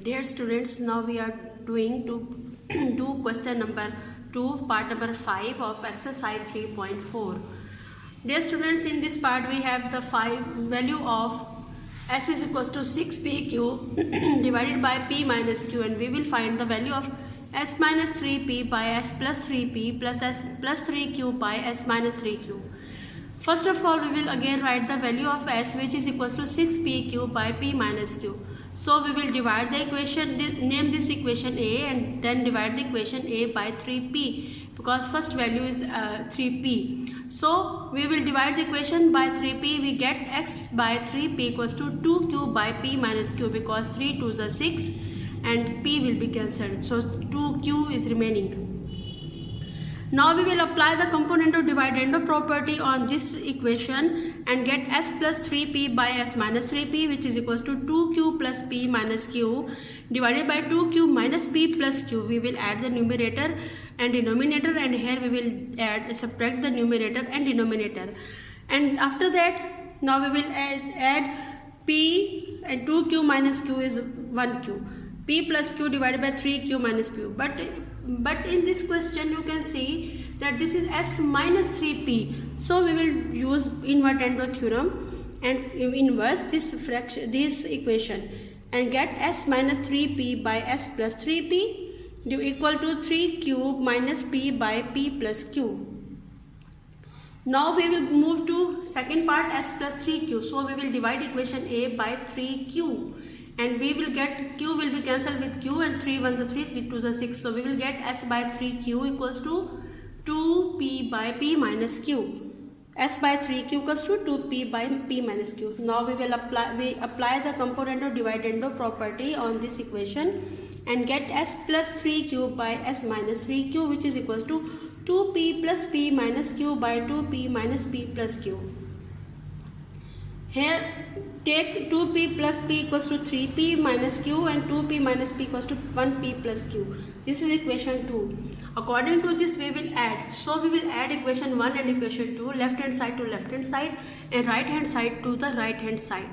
Dear students, now we are doing to do question number 2, part number 5 of exercise 3.4. Dear students, in this part we have the value of s is equals to 6pq divided by p minus q, and we will find the value of s minus 3p by s plus 3p plus s plus 3q by s minus 3q. First of all, we will again write the value of s, which is equals to 6pq by p minus q. So we will divide the equation, name this equation A, and then divide the equation A by 3p, because first value is 3p. So we will divide the equation by 3p. We get x by 3p equals to 2q by p minus q, because 3 2s are 6 and p will be cancelled. So 2q is remaining. Now we will apply the component of dividendo property on this equation and get s plus 3p by s minus 3p, which is equals to 2q plus p minus q divided by 2q minus p plus q. We will add the numerator and denominator, and here we will subtract the numerator and denominator. And after that, now we will add p, and 2q minus q is 1q. P plus q divided by 3q minus q. But in this question you can see that this is s minus 3p. So we will use inverse theorem and inverse this equation and get s minus 3p by s plus 3p equal to 3q minus p by p plus q. Now we will move to second part, s plus 3q. So we will divide equation A by 3q. And we will get q will be cancelled with q, and 3 1s are 3, 3 2s are 6. So we will get s by 3q equals to 2p by p minus q. S by 3q equals to 2p by p minus q. Now we will apply the component of dividendo property on this equation and get s plus 3q by s minus 3q, which is equals to 2p plus p minus q by 2p minus p plus q. Here take 2p plus p equals to 3p minus q, and 2p minus p equals to 1p plus q. This is equation 2. According to this we will add. So we will add equation 1 and equation 2, left hand side to left hand side and right hand side to the right hand side.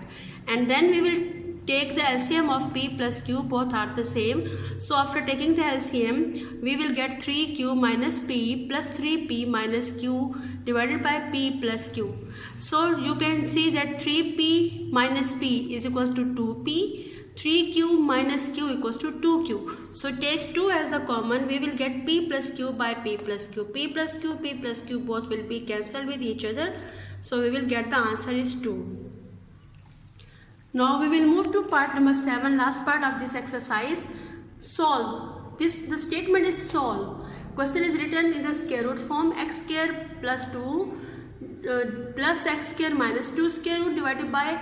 And then we will take the LCM of p plus q, both are the same. So after taking the LCM, we will get 3q minus p plus 3p minus q divided by p plus q. So you can see that 3p minus p is equals to 2p, 3q minus q equals to 2q. So take 2 as the common, we will get p plus q by p plus q. P plus q both will be cancelled with each other. So we will get the answer is 2. Now we will move to part number 7, last part of this exercise. Solve. The statement is solve. Question is written in the square root form, x square plus 2 plus x square minus 2 square root divided by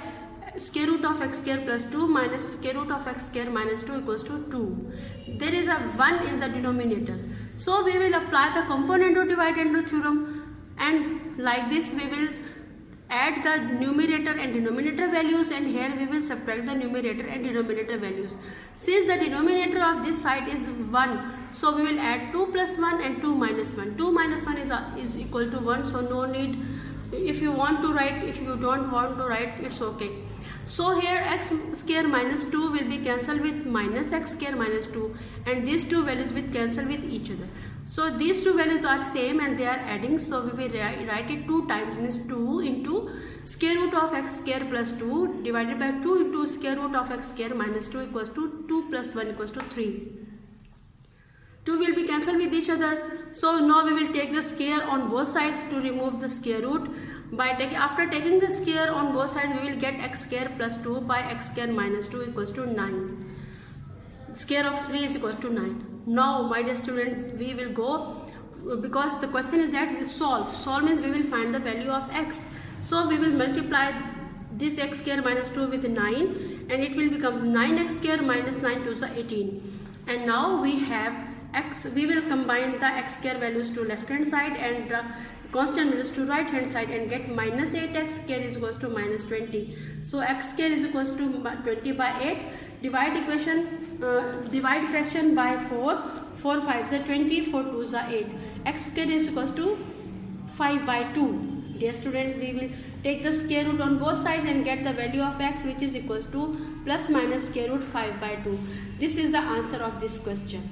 square root of x square plus 2 minus square root of x square minus 2 equals to 2. There is a 1 in the denominator. So we will apply the component of dividendo theorem, and like this we will add the numerator and denominator values, and here we will subtract the numerator and denominator values. Since the denominator of this side is 1, so we will add 2 plus 1 and 2 minus 1. 2 minus 1 is equal to 1, so no need. If you want to write, if you don't want to write, it's okay. So here x square minus 2 will be cancelled with minus x square minus 2, and these two values will cancel with each other. So these two values are same and they are adding, so we will write it 2 times, means 2 into square root of x square plus 2 divided by 2 into square root of x square minus 2 equals to 2 plus 1 equals to 3. 2 will be cancelled with each other. So now we will take the square on both sides to remove the square root. After taking the square on both sides, we will get x square plus 2 by x square minus 2 equals to 9. Square of 3 is equal to 9. Now my dear student, we will go, because the question is that we solve. Solve means we will find the value of x. So we will multiply this x square minus 2 with 9, and it will becomes 9x square minus 9 to the 18. And now we have x, we will combine the x square values to left hand side and constant values to right hand side and get minus 8x square is equals to minus 20. So x square is equals to 20 by 8. Divide fraction by 4. 4 5s are 20, 4 2s are 8. X square is equals to 5 by 2. Dear students, we will take the square root on both sides and get the value of x, which is equals to plus minus square root 5 by 2. This is the answer of this question.